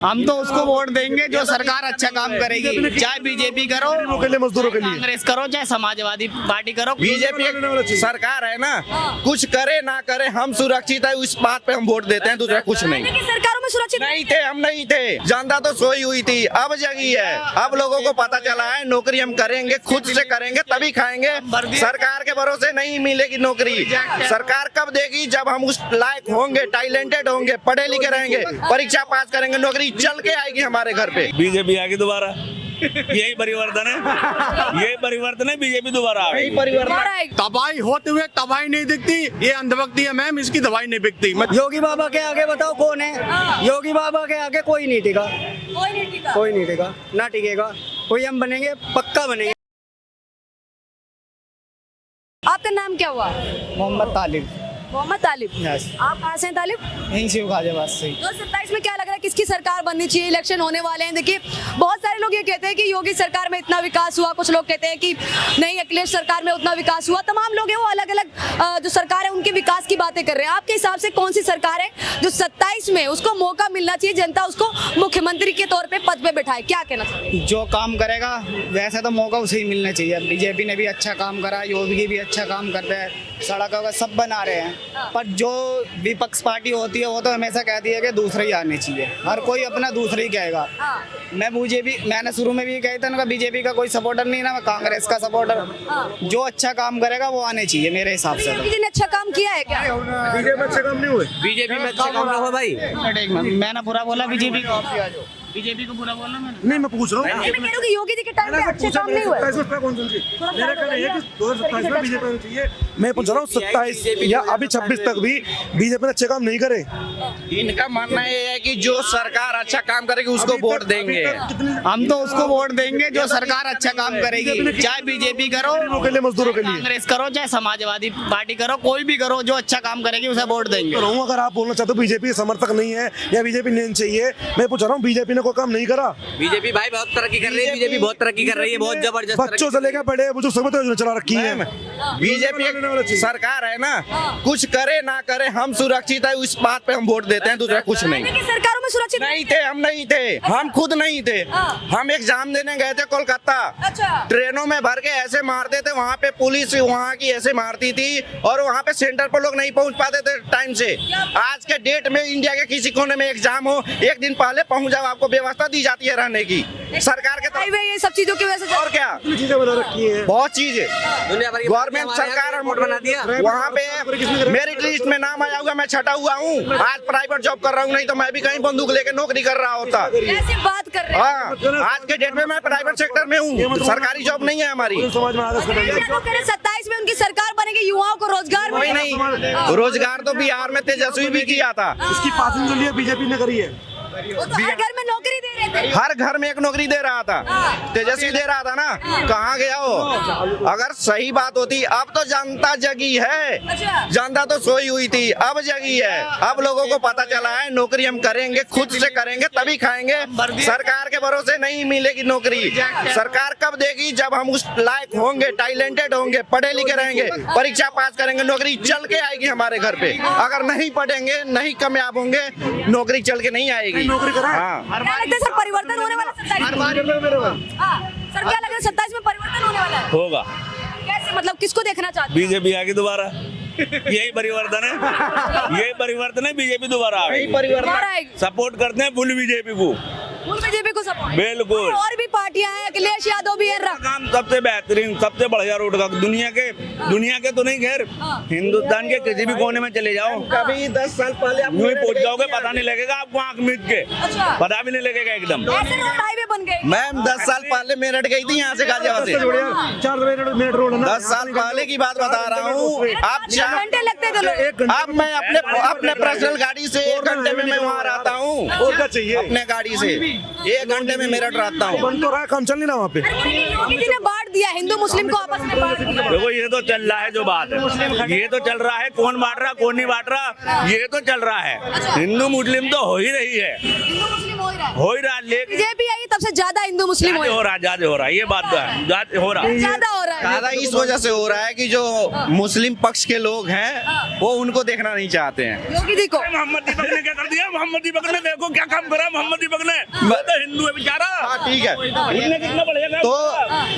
हम तो उसको वोट देंगे जो सरकार अच्छा काम करेगी, चाहे बीजेपी करो, मजदूरों के लिए कांग्रेस करो, चाहे समाजवादी पार्टी करो। बीजेपी सरकार है ना, कुछ करे ना करे हम सुरक्षित है, उस बात पे हम वोट देते हैं, दूसरा कुछ नहीं। लेकिन सरकारों में सुरक्षित नहीं थे, हम नहीं थे, जनता तो सोई हुई थी, अब जगी है। अब लोगों को पता चला है नौकरी हम करेंगे, खुद से करेंगे तभी खाएंगे। सरकार के भरोसे नहीं मिलेगी नौकरी। सरकार कब देगी? जब हम उस लायक होंगे, टैलेंटेड होंगे, पढ़े लिखे रहेंगे, परीक्षा पास करेंगे, नौकरी चल के आएगी हमारे घर पे। बीजेपी आएगी दोबारा, यही परिवर्तन है, यही परिवर्तन है, बीजेपी दोबारा आ गई। तबाही होते हुए तबाही नहीं दिखती, ये अंधभक्ति है मैम, इसकी दवाई नहीं बिकती। योगी बाबा के आगे बताओ कौन है? योगी बाबा के आगे कोई नहीं टिका, कोई नहीं टिका, ना टिकेगा कोई। हम बनेंगे, पक्का बनेंगे। आपका नाम क्या हुआ? मोहम्मद तालिब, मोहम्मद तालिब। Yes. आप कहाँ से हैं तालिब? यहीं से गाजियाबाद से। 2027 में क्या लग रहा है किसकी सरकार बननी चाहिए? इलेक्शन होने वाले हैं। देखिए बहुत सारे लोग ये कहते हैं कि योगी सरकार में इतना विकास हुआ, कुछ लोग कहते हैं कि नहीं अखिलेश सरकार में उतना विकास हुआ। तमाम लोग हैं वो अलग अलग जो सरकार है उनके विकास की बातें कर रहे हैं। आपके हिसाब से कौन सी सरकार है जो 27 में उसको मौका मिलना चाहिए, जनता उसको मुख्यमंत्री के तौर पर पद पे बैठाए? क्या कहना चाहिए? जो काम करेगा वैसे तो मौका उसे ही मिलना चाहिए। बीजेपी ने भी अच्छा काम करा, योगी भी अच्छा काम कर रहे हैं, सड़क वगैरह सब बना रहे हैं, पर जो विपक्ष पार्टी होती है वो तो हमेशा कहती है कि दूसरे ही आने चाहिए। हर कोई अपना दूसरे ही कहेगा। मैं बीजेपी, मैंने शुरू में भी कहा था ना, बीजेपी का कोई सपोर्टर नहीं ना, मैं कांग्रेस का सपोर्टर। जो अच्छा काम करेगा वो आने चाहिए मेरे हिसाब से। बीजेपी ने अच्छा काम किया है क्या? बीजेपी अच्छे काम नहीं हुए, बीजेपी में अच्छा काम हुआ भाई। मैंने बुरा बोला बीजेपी को? बीजेपी को बुरा बोला मैंने? नहीं मैं पूछ रहा हूँ। मैं कह रही हूँ कि योगी जी के टाइम पे अच्छे काम नहीं हुए। मेरा कहना है कि 2027 में बीजेपी आनी चाहिए। मैं पूछ रहा हूँ 27 या अभी 26 तक भी बीजेपी ने अच्छे काम नहीं करे। इनका मानना ये है कि जो सरकार अच्छा काम करेगी उसको वोट देंगे। हम तो उसको वोट देंगे जो सरकार अच्छा काम करेगी, चाहे बीजेपी करो, मजदूरों के लिए कांग्रेस करो, चाहे समाजवादी पार्टी करो, कोई भी करो, जो अच्छा काम करेगी उसे वोट देंगे। अगर आप बोलना चाहते हो बीजेपी के समर्थक नहीं है या बीजेपी नहीं चाहिए, मैं पूछ रहा हूँ बीजेपी ने कोई काम नहीं करा? बीजेपी भाई बहुत तरक्की कर रही है, बीजेपी बहुत तरक्की कर रही है, बहुत जबरदस्त। बच्चों से लेकर बड़े बुजुर्ग सब तो चला रखी है। बीजेपी सरकार है ना, कुछ करे ना करे हम सुरक्षित है, उस बात पे हम वोट देते हैं, दूसरा कुछ नहीं। लेकिन सरकारों में सुरक्षित नहीं थे, हम नहीं थे, हम खुद नहीं थे। हम एग्जाम देने गए थे कोलकाता, ट्रेनों में भर के ऐसे मारते थे, वहाँ पे पुलिस वहाँ की ऐसे मारती थी और वहाँ पे सेंटर पर लोग नहीं पहुँच पाते थे टाइम से। आज के डेट में इंडिया के किसी कोने में एग्जाम हो, एक दिन पहले पहुँच जाओ, आपको व्यवस्था दी जाती है रहने की सरकार के हाईवे ये सब चीजों की वजह से। और क्या चीजें बना रखी है, बहुत चीज है। दुनिया भर की गवर्नमेंट सरकार वोट बना दिया। वहाँ पे मेरिट लिस्ट में नाम आया हुआ, मैं छटा हुआ हूँ, आज प्राइवेट जॉब कर रहा हूँ, नहीं तो मैं भी कहीं बंदूक लेके नौकरी कर रहा होता। ऐसी बात कर रहे हैं। हाँ, आज के डेट में मैं प्राइवेट सेक्टर में हूँ, सरकारी जॉब नहीं है हमारी। समाज में आदर्श करेंगे। 27 में उनकी सरकार बनेगी, युवाओं को रोजगार कोई मिलेगा। नहीं, रोजगार तो बिहार में तेजस्वी भी किया था। इसकी पासिंग जो लिया बीजेपी ने करी है। वो तो हर घर में नौकरी दे रहे थे। हर घर में एक नौकरी दे रहा था, तेजस्वी दे रहा था ना, कहाँ गया वो? अगर सही बात होती, अब तो जनता जगी है, जनता तो सोई हुई थी, अब जगी है। अब लोगों को पता चला है नौकरी हम करेंगे, खुद से करेंगे तभी खाएंगे। सरकार के भरोसे नहीं मिलेगी नौकरी। सरकार कब देगी? जब हम उस लायक होंगे, टैलेंटेड होंगे, पढ़े लिखे रहेंगे, परीक्षा पास करेंगे, नौकरी चल के आएगी हमारे घर पे। अगर नहीं पढ़ेंगे, नहीं कामयाब होंगे, नौकरी चल के नहीं आएगी। नौकरी करा। हाँ, क्या लगता है सर परिवर्तन होने वाला 27 में? हाँ, सर क्या लग रहा है 27 में परिवर्तन होने वाला है? होगा। कैसे, मतलब किसको देखना चाहते हैं? बीजेपी आएगी दोबारा, यही परिवर्तन है, यही परिवर्तन है, बीजेपी दोबारा आ गई। दोबारा आएगी। सपोर्ट करते हैं फुल बीजेपी को, फुल बीजेपी को सपोर्ट। बिल्कुल। और भी पार्टियां हैं, अखिलेश यादव भी है। काम सबसे बेहतरीन, सबसे बढ़िया रोड का, दुनिया के तो नहीं, खैर हिंदुस्तान के किसी भी कोने में चले जाओ, कभी 10 साल पहले आप यूं ही पहुंच जाओगे, पता नहीं लगेगा आपको, आंख मीच के अच्छा। पता भी नहीं लगेगा एकदम। ऐसे रोड हाईवे बन गए। मैम 10 साल पहले मेरठ गई थी यहाँ से गाजियाबाद से। 4 मिनट रोड है ना। 10 साल पहले की बात बता रहा हूँ। आप 4 घंटे लगते थे लोग। अब मैं अपने पर्सनल गाड़ी से 1 घंटे में मैं वहाँ रहता हूँ, और क्या चाहिए? अपने गाड़ी से 1 घंटे में मेरठ रहता हूँ। बन तो रहा है, काम चल नहीं रहा वहाँ पे। योगी जी ने बांट दिया, हिंदू मुस्लिम को आपस में बांट दिया। देखो ये तो चल रहा है, जो बात है ये तो चल रहा है, कौन बांट रहा कौन नहीं बांट रहा ये तो चल रहा है। हिंदू मुस्लिम तो हो ही रही है, हिंदू मुस्लिम हो ही रहा, लेकिन बीजेपी आई तब से ज्यादा हिंदू मुस्लिम ज्यादा हो रहा है, ये बात तो है, ज्यादा हो रहा है। ज्यादा हो रहा है। ज्यादा इस वजह से हो रहा है कि जो मुस्लिम पक्ष के लोग हैं वो उनको देखना नहीं चाहते हैं। योगी जी को मोहम्मद दीपक ने क्या कर दिया? मोहम्मद दीपक ने देखो क्या काम करा मोहम्मद दीपक ने। वो तो हिंदू है बेचारा। हाँ ठीक है, उसने कितना बढ़िया तो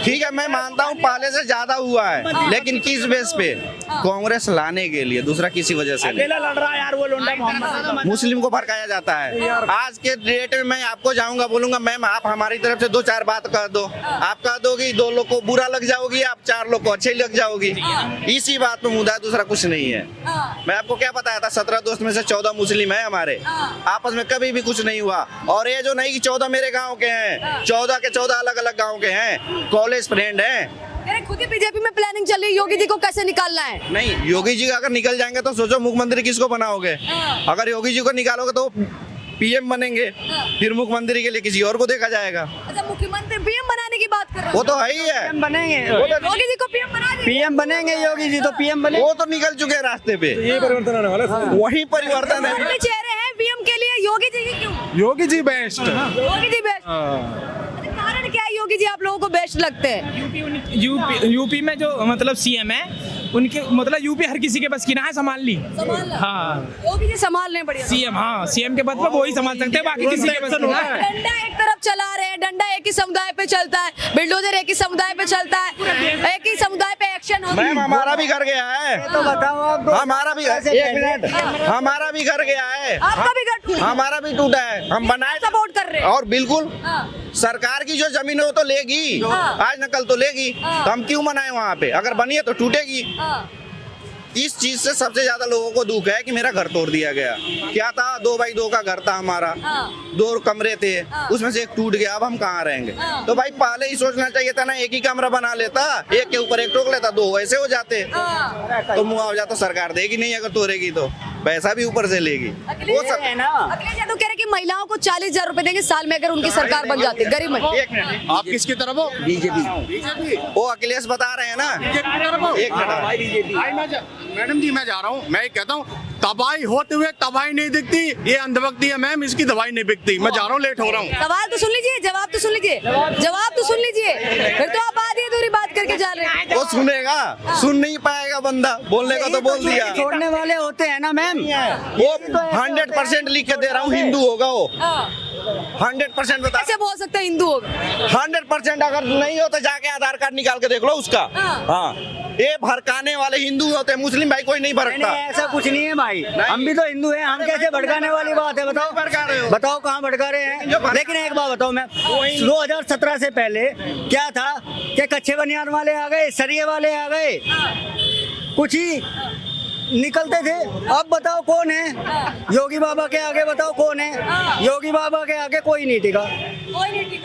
ठीक है, मैं मानता हूँ पहले से ज्यादा हुआ है, लेकिन किस बेस पे? कांग्रेस लाने के लिए, दूसरा किसी वजह से नहीं। अकेला लड़ रहा है यार वो लोंडा मोहम्मद। मुस्लिम को भड़काया जाता है। आज के डेट में मैं आपको जाऊंगा बोलूंगा मैम आप हमारी तरफ से 2-4 बात कह दो, आप कह दोगी 2 लोग को बुरा लग जाओगी, आप 4 लोग को अच्छी लग जाओगी। इसी बात में मुद्दा है, दूसरा कुछ नहीं है। मैं आपको क्या बताया था, 17 दोस्त में से 14 मुस्लिम है हमारे, आपस में कभी भी कुछ नहीं हुआ। और ये जो नहीं कि 14 मेरे गाँव के हैं, 14 के 14 अलग अलग गाँव के हैं, कॉलेज फ्रेंड हैं। खुद ही बीजेपी में प्लानिंग चल रही है योगी जी को कैसे निकालना है। नहीं, योगी जी अगर निकल जाएंगे तो सोचो मुख्यमंत्री किसको बनाओगे? अगर योगी जी को निकालोगे तो पीएम बनेंगे, फिर मुख्यमंत्री के लिए किसी और को देखा जाएगा। अच्छा, मुख्यमंत्री पीएम बनाने की बात कर रहे वो तो है ही है, बनेंगे योगी जी को पीएम बना देंगे। पीएम बनेंगे योगी जी, तो पीएम बने। वो तो निकल चुके हैं रास्ते पे, ये परिवर्तन आने वाला है। वही परिवर्तन है। अपने चेहरे हैं पीएम के लिए, योगी जी ही क्यों? योगी जी बेस्ट। योगी जी बेस्ट। कारण क्या है योगी जी आप लोगों को बेस्ट लगते हैं? यूपी में जो मतलब सीएम है उनके मतलब यूपी हर किसी के बस की ना है, संभाल ली। हाँ योगी जी संभाल रहे बढ़िया। सीएम, हाँ सीएम के पद पर वो ही संभाल सकते हैं, बाकी किसी के बस की ना है। डंडा एक तरफ चला रहे हैं, डंडा एक ही समुदाय पे चलता है, बिल्डोजर एक ही समुदाय पे चलता है, एक ही समुदाय पे एक्शन हो। मैम हमारा भी घर गया है, तो बताओ आप, हमारा भी, एक मिनट, हमारा भी घर गया है, आपका भी घर टूटा। हमारा भी टूटा है, हम बनाए सपोर्ट कर रहे हैं। और बिल्कुल सरकार की जो जमीन है वो तो लेगी, आज न कल तो लेगी, तो हम क्यों बनाए वहाँ पे? अगर बनी है तो टूटेगी। इस चीज से सबसे ज्यादा लोगों को दुख है कि मेरा घर तोड़ दिया गया। क्या था, 2x2 का घर था हमारा, 2 कमरे थे, उसमें से एक टूट गया, अब हम कहाँ रहेंगे? तो भाई पहले ही सोचना चाहिए था ना, एक ही कमरा बना लेता, एक के ऊपर एक ठोक लेता, 2 वैसे हो जाते। तो मुआवजा तो सरकार देगी नहीं, अगर तोड़ेगी तो पैसा भी ऊपर से लेगी। वो सब है ना। अखिलेश यादव कह रहे कि महिलाओं को 40,000 रुपए देंगे साल में अगर उनकी सरकार बन जाती है, गरीब महिला। एक मिनट, आप किसकी तरफ हो? बीजेपी वो अखिलेश बता रहे हैं ना, एक मिनट मैडम जी मैं जा रहा हूँ, मैं कहता हूँ तबाही होते हुए तबाही नहीं दिखती, ये अंधभक्ति है मैम, इसकी दवाई नहीं बिकती। मैं जा रहा हूँ, लेट हो रहा हूँ। सवाल तो सुन लीजिए, जवाब तो सुन लीजिए, जवाब तो सुन लीजिए, फिर तो आप आधी अधूरी बात करके जा रहे हैं। वो सुनेगा, सुन नहीं पाएगा बंदा, बोलने का तो बोल दिया। छोड़ने वाले होते हैं ना मैम। वो 100% लिख के दे रहा हूँ, हिंदू होगा वो, 100% बता। कैसे बोल सकते हैं हिंदू होगा? 100% अगर नहीं हो तो जाके आधार कार्ड निकाल के देख लो उसका। हाँ, ये भड़काने वाले हिंदू होते हैं, मुस्लिम भाई कोई नहीं भड़कता। नहीं, ऐसा कुछ नहीं है भाई, हम भी तो हिंदू हैं, हम कैसे भड़काने वाली बात है? बताओ भड़का रहे हो? बताओ कहाँ भड़का रहे हैं? लेकिन एक बात बताओ मैम, 2017 से पहले क्या था कि कच्चे बनियान वाले आ गए, सरिये वाले आ गए, कुछ ही निकलते थे। अब बताओ कौन है? योगी बाबा के आगे बताओ कौन है? योगी बाबा के आगे कोई नहीं टिका,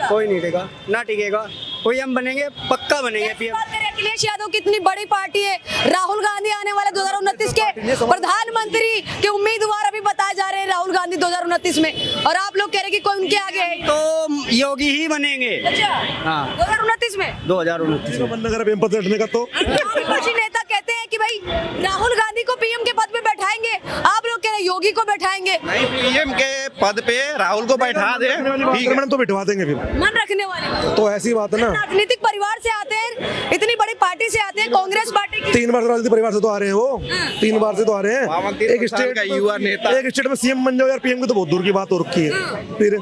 कोई नहीं टिका, ना टिकेगा। कोई हम बनेंगे, पक्का बनेंगे पीएम। अखिलेश यादव कितनी बड़ी पार्टी है, राहुल गांधी आने वाले 2029 के प्रधानमंत्री के उम्मीदवार अभी बताए जा रहे हैं, राहुल गांधी 2029 में, और आप लोग कह रहे हैं कि कोई उनके आगे है। तो योगी ही बनेंगे। अच्छा, हाँ। 2029 में 2029 में बंद अगर पीएम पद बैठने का तो कुछ नेता कहते हैं कि भाई राहुल गांधी को पीएम के पद पे बैठाएंगे, आप लोग कह रहे हैं योगी को बैठाएंगे। नहीं, पीएम के पद पे राहुल को बैठा दे, ठीक है, मैडम तो बिठवा देंगे फिर। मन रखने वाले तो ऐसी बात है ना, राजनीतिक परिवार से आते हैं, इतनी बड़ी पार्टी से आते हैं, कांग्रेस पार्टी की। 3 बार से राजनीतिक परिवार से तो आ रहे हैं वो, 3 बार से तो आ रहे हैं। 52 साल का युवा नेता। एक स्टेट में सीएम बन जाओ यार, पीएम की तो बहुत दूर की बात हो रखी है। फिर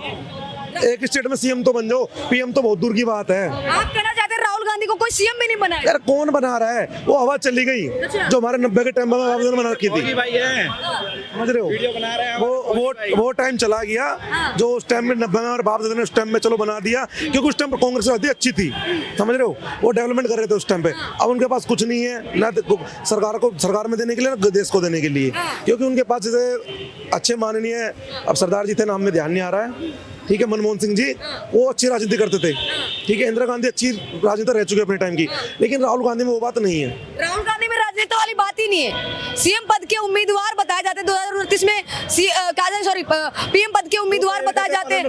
एक स्टेट में सीएम तो बन जाओ, पीएम तो बहुत दूर की बात है। आप कहना चाहते हैं राहुल गांधी को कोई सीएम भी नहीं बनाया? यार कौन बना रहा है? वो हवा चली गई जो हमारे 90 के टाइम में आवेदन बना रखी थी, भाई है, समझ रहे हो? वीडियो बना रहे हैं, वो टाइम चला गया जो उस टाइम में 90 में और बाप दादा ने उस टाइम में चलो बना दिया, क्योंकि उस टाइम पर कांग्रेस पार्टी अच्छी थी, समझ रहे हो? वो डेवलपमेंट कर रहे थे उस टाइम पे। अब उनके पास कुछ नहीं है ना सरकार में देने के लिए ना देश को देने के लिए, क्योंकि उनके पास जैसे अच्छे माननीय, अब सरदार जी थे, नाम में ध्यान नहीं आ रहा है, ठीक है, मनमोहन सिंह जी, वो अच्छी राजनीति करते थे, ठीक है, इंदिरा गांधी अच्छी राजनीति रह चुकी है अपने टाइम की, लेकिन राहुल गांधी में वो बात नहीं है। राहुल गांधी में राजनीति वाली बात ही नहीं है। सीएम पद के उम्मीदवार बताए जाते हैं 2029 में, पीएम पद के उम्मीदवार बताए जाते हैं।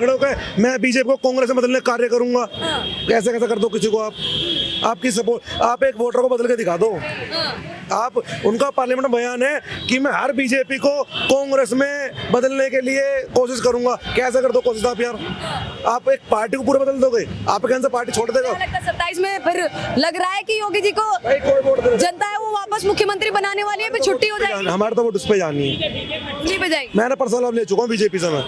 मैं बीजेपी को कांग्रेस में बदलने का कार्य करूंगा, कैसे कैसे कर दो किसी को, आपकी सपोर्ट, आप एक वोटर को बदल के दिखा दो, आप उनका पार्लियामेंट में बयान है कि मैं हर बीजेपी को कांग्रेस में बदलने के लिए कोशिश करूंगा। कैसे कर दो कोशिश आप यार? आप एक पार्टी को पूरा बदल दोगे? आप कौन सा पार्टी छोड़ देगा? 27 में फिर लग रहा है कि योगी जी को भाई कोई वोट दे जनता है वो वापस मुख्यमंत्री बनाने वाली है, फिर छुट्टी हो जाएगी, हमारे तो वोट उस पे जानी है। नहीं पे जाएगी। मैंने पर्सनल अब ले चुका हूँ बीजेपी से मैं।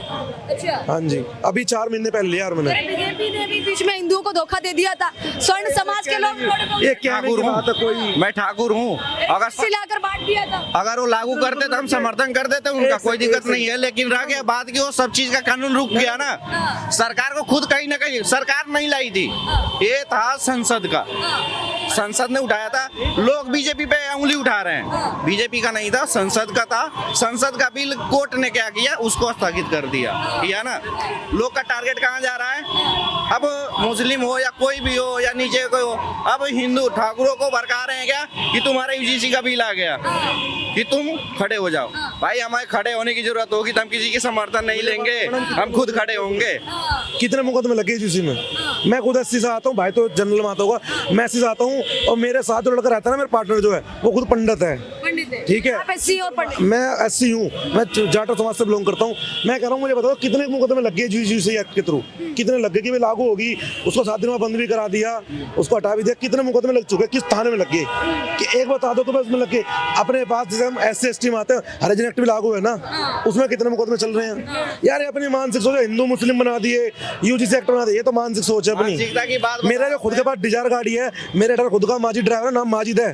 अच्छा, हाँ जी, अभी 4 महीने पहले लिया यार मैंने। बीजेपी ने भी बीच में हिंदुओं को धोखा दे दिया था, स्वर्ण समाज के लोग ये क्या ठाकुर हूँ, मैं ठाकुर हूँ। अगर सिलाकर बांट दिया था। अगर वो लागू करते तो हम समर्थन कर देते, उनका कोई दिक्कत नहीं है। लेकिन रह गया बात की वो सब चीज का कानून रुक गया ना। सरकार को खुद कहीं ना कहीं सरकार नहीं लाई थी, ये था संसद का, संसद ने उठाया था। लोग बीजेपी पे उंगली उठा रहे हैं, बीजेपी का नहीं था, संसद का था। संसद का बिल कोर्ट ने क्या किया, उसको स्थगित कर दिया ना। लोग का टारगेट कहाँ जा रहा है? अब मुस्लिम हो या कोई भी हो या नीचे कोई हो, अब हिंदू ठाकुरों को भड़का रहे हैं क्या कि तुम्हारा यूजीसी का बिल आ गया कि तुम खड़े हो जाओ। भाई हमें खड़े होने की जरूरत होगी तो हम किसी की समर्थन नहीं लेंगे, हम खुद खड़े होंगे। कितने मुकदमे लगे यूजीसी में? मैं खुद 80 से आता हूँ, भाई तो जनरल में आता होगा, मैं 80 से आता हूँ। और मेरे साथ जो लड़का रहता है ना, मेरे पार्टनर जो है वो खुद पंडित है, ठीक है। आप एससी और पंडित? मैं एससी हूँ, मैं जाटो समाज से बिलोंग करता हूँ। मैं कह रहा हूँ मुझे बताओ कितने मुकदमे लग गए यूजीसी एक्ट के थ्रू? कितने लग गए कि भी लागू होगी, उसको 7 दिन में बंद भी करा दिया, उसको हटा भी दिया। कितने मुकदमे लग चुके, किस थाने में लग गए कि एक बता दो तो बस उसमें लग गए। अपने पास जैसे हम SC/ST में आते हैं, हरिजन एक्ट भी लागू है ना, उसमें कितने मुकदमे चल रहे हैं यार। ये अपनी मानसिक सोच है, हिंदू मुस्लिम बना दिए, यूजीसी एक्ट बना दिए, ये तो मानसिक सोच है मानसिकता की बात अपनी। मेरा जो खुद के पास डिजायर गाड़ी है, मेरे इधर खुद का माजिद ड्राइवर है, नाम माजिद है,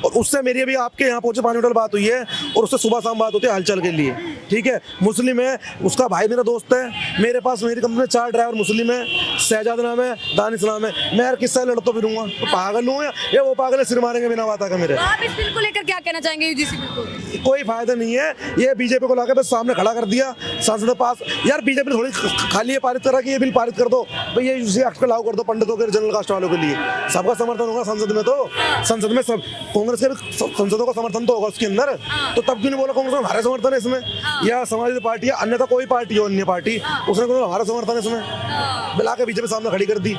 और उससे मेरी अभी आपके यहाँ पहुंचे 5 मिनट बात हुई है, और उससे सुबह शाम बात होती है हालचाल के लिए, ठीक है। मुस्लिम है, उसका भाई मेरा दोस्त है। मेरे पास मेरी कंपनी में 4 ड्राइवर मुस्लिम है, शहजाद नाम है, दानिश नाम है। मैं यार किससे लड़ता फिरूंगा? तो पागल हूँ या वो पागल है सिर मारेंगे बिना बात का मेरे? आप इस बिल को लेकर क्या कहना चाहेंगे यूजीसी बिल को? कोई फायदा नहीं है, ये बीजेपी को लाकर बस सामने खड़ा कर दिया संसद पास। यार बीजेपी ने थोड़ी खाली ये पारित करा कि ये बिल पारित कर दो, भाई ये यूजीसी एक्ट को लागू कर दो पंडितों के, जनरल कास्ट वालों के लिए। सबका समर्थन होगा संसद में, तो संसद में सब कांग्रेस के भी संसदों का समर्थन तो होगा उसके अंदर। तो तब क्यों नहीं बोला कांग्रेस में हमारा समर्थन है इसमें, या समाजवादी पार्टी या अन्यथा कोई पार्टी हो, अन्य पार्टी, उसने बोला हमारा समर्थन है इसमें, बुला के बीजेपी सामने खड़ी कर दी।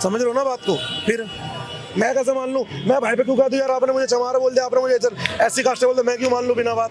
समझ रहे हो ना बात को? फिर मैं कैसे मान लूं? मैं भाई पे क्यों कह दूं यार आपने मुझे चमार बोल दिया, आपने मुझे SC कास्ट बोल दिया, मैं क्यों मान लूं बिना बात?